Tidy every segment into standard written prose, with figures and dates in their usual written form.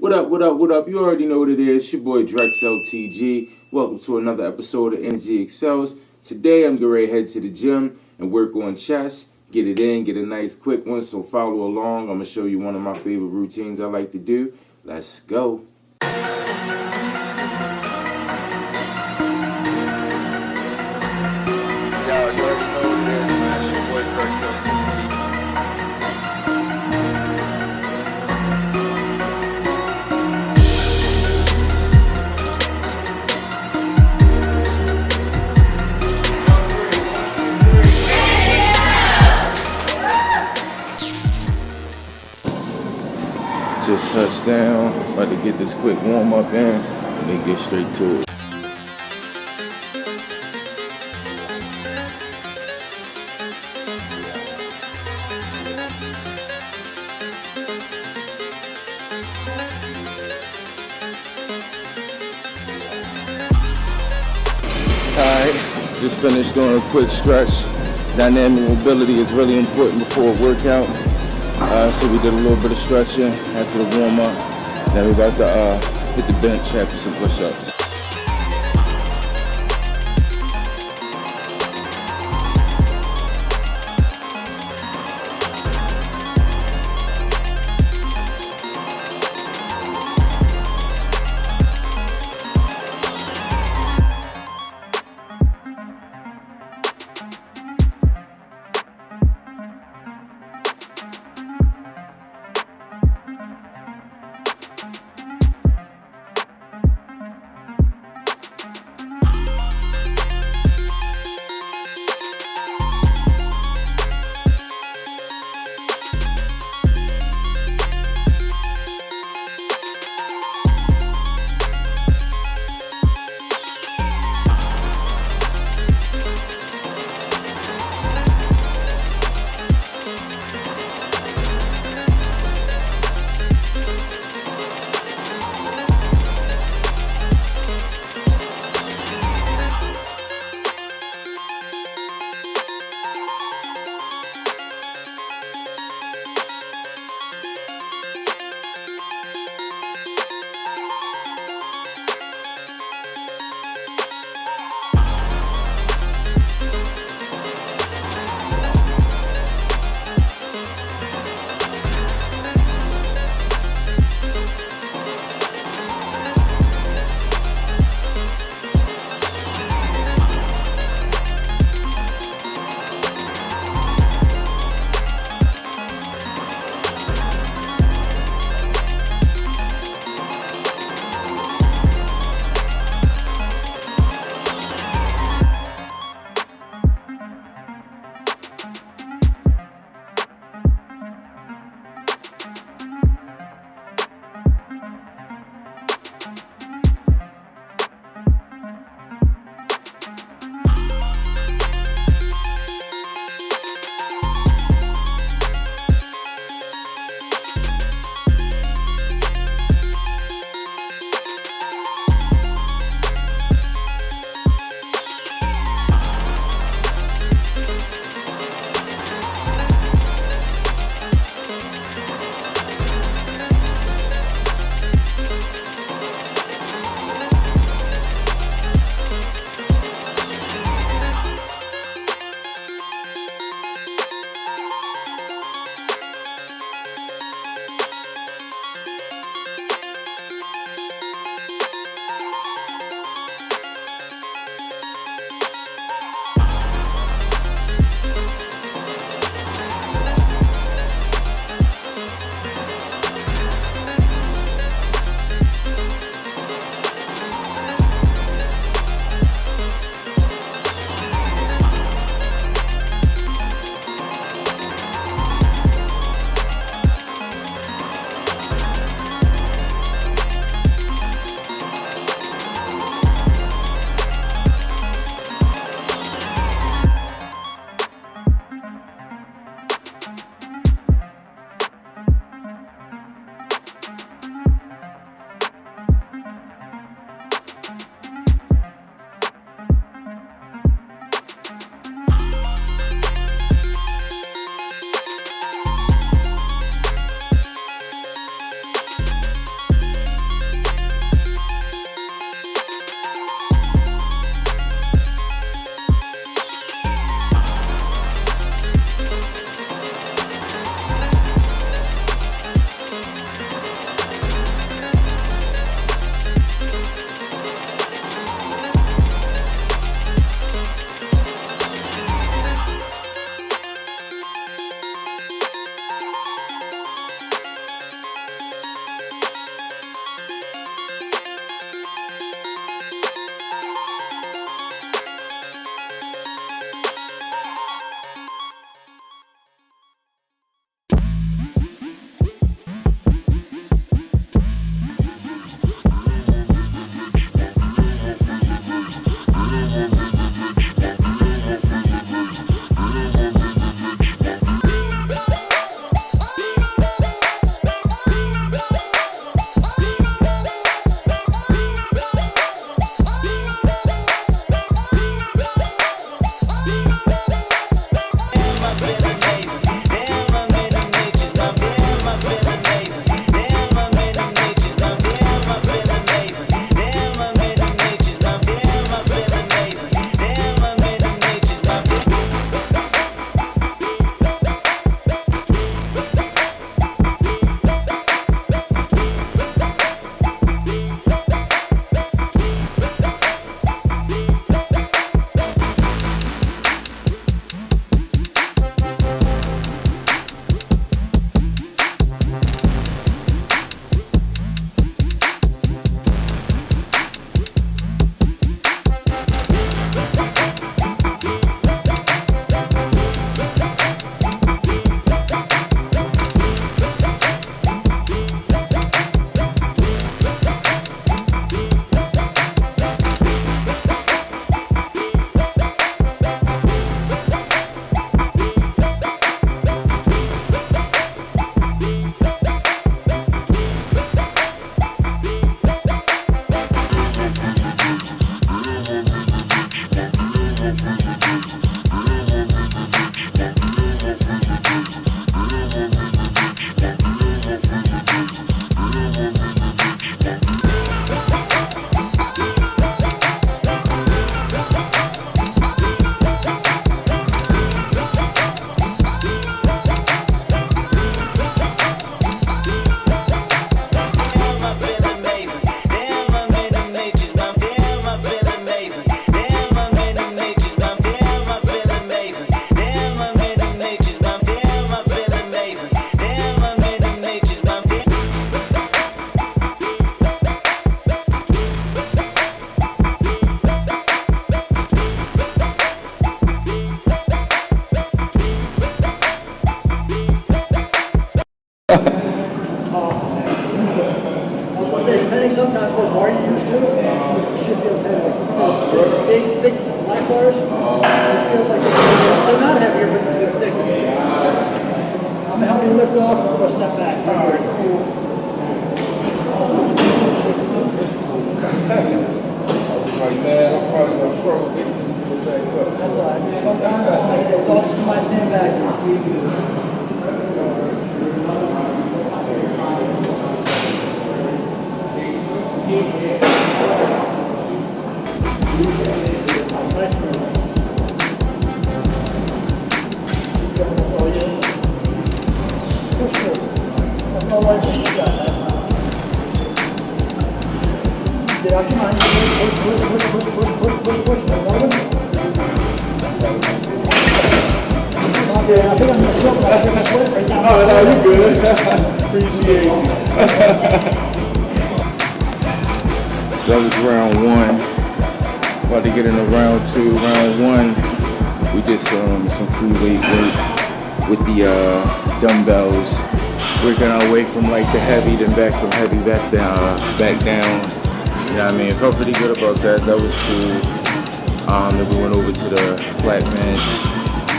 What up, what up, what up? You already know what it is. It's your boy Drex LTG. Welcome to another episode of Energy Excels. Today I'm getting ready to head to the gym and work on chest. Get it in, get a nice quick one, so follow along. I'm going to show you one of my favorite routines I like to do. Let's go. Yo, you already know what it is, man. It's your boy Drex LTG. Just touched down, about to get this quick warm up in, and then get straight to it. Alright, just finished doing a quick stretch. Dynamic mobility is really important before a workout. So we did a little bit of stretching after the warm up. Now we're about to hit the bench after some push-ups. depending sometimes what bar you use to, shit feels heavy. Big black bars, it feels like they're not heavier, but they're thicker. I'm gonna help you lift off, and I'm gonna step back. All right, cool. It's cool. I was like, man, I'm probably gonna struggle getting this little back up. That's all right. Sometimes it's all just somebody stand back. Nice move. That's all you. Push through. That's no light. You got that. Get out your mind. Push. I think I'm gonna sweat right now. Oh, no, you good. Appreciate you. So that was round one. About to get into round two. Round one, we did some free weight work with the dumbbells. Working our way from like the heavy, then back from heavy back down. You know what I mean? Felt pretty good about that. That was cool. Then we went over to the flat bench.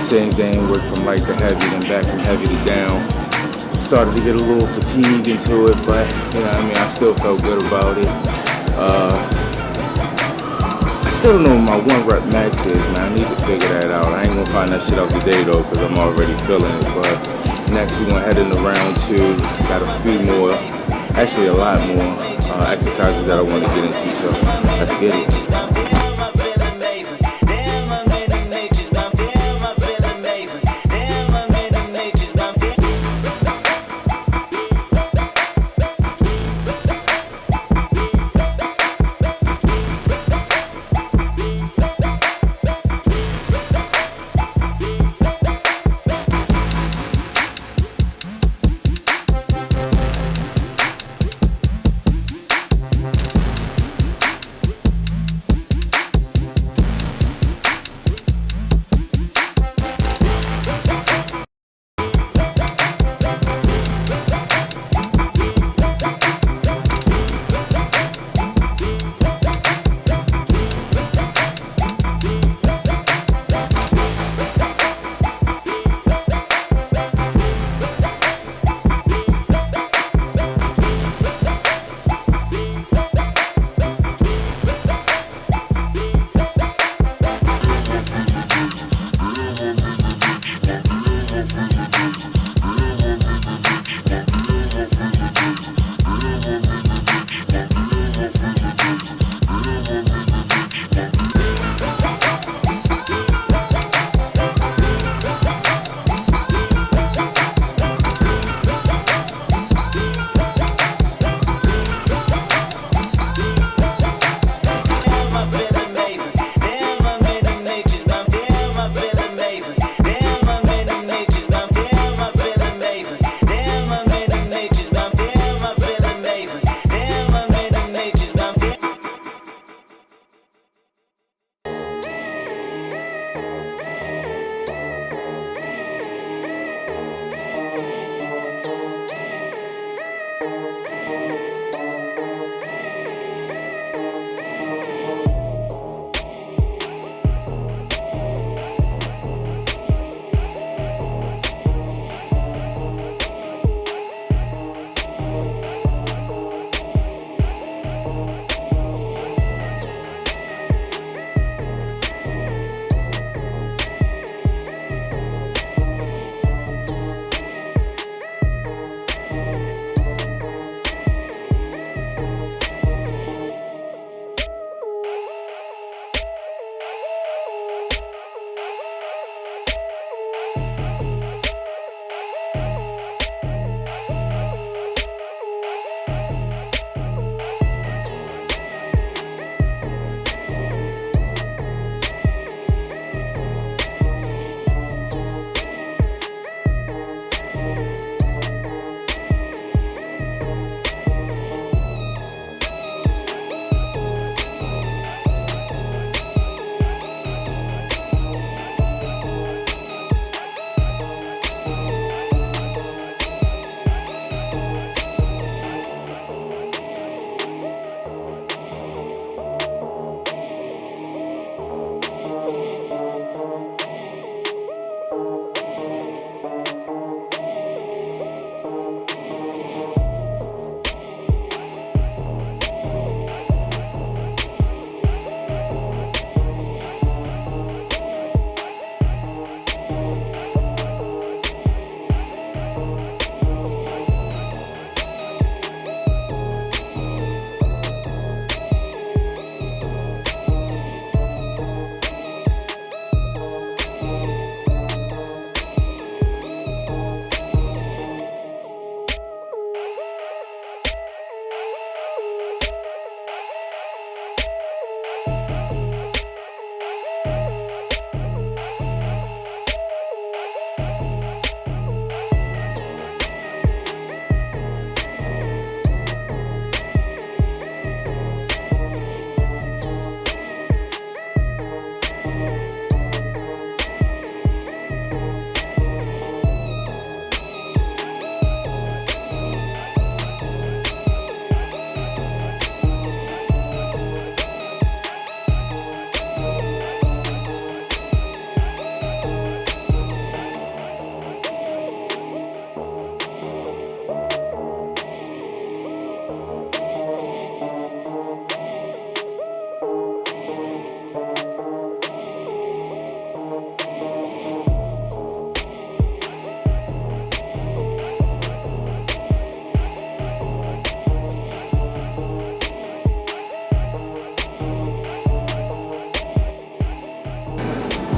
Same thing, worked from light to heavy, then back from heavy to down. Started to get a little fatigue into it, but you know what I mean, I still felt good about it. I still don't know what my 1 rep max is, man. I need to figure that out. I ain't gonna find that shit out today though, because I'm already feeling it. But next we're gonna head into round two. Got a few more, actually a lot more exercises that I want to get into, so let's get it.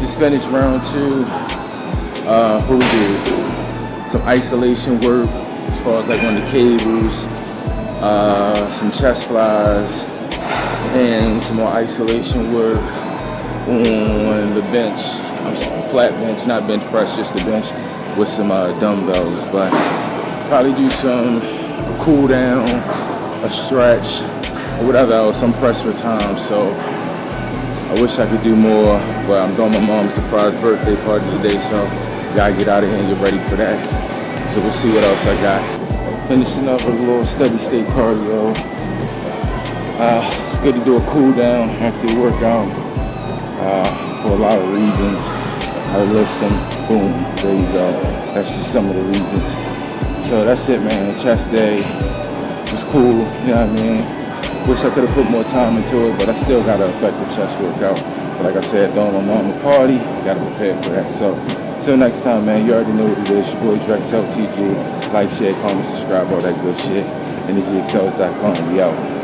just finished round 2. Who did some isolation work as far as like on the cables, some chest flies, and some more isolation work on the bench. Flat bench, not bench press, just the bench with some dumbbells. But probably do some cool down, a stretch, or whatever else. I'm pressed for time, so I wish I could do more, but I'm doing my mom's surprise birthday party today, so gotta get out of here and get ready for that. So we'll see what else I got. Finishing up with a little steady state cardio. It's good to do a cool down after your workout for a lot of reasons. I'll list them. Boom, there you go. That's just some of the reasons. So that's it, man. Chest day was cool, you know what I mean? Wish I could have put more time into it, but I still got an effective chest workout. But like I said, throwing my mom a party, gotta prepare for that. So until next time, man, you already know what it is. Your boy Drex LTG. Like, share, comment, subscribe, all that good shit. EnergyExcels.com. We out.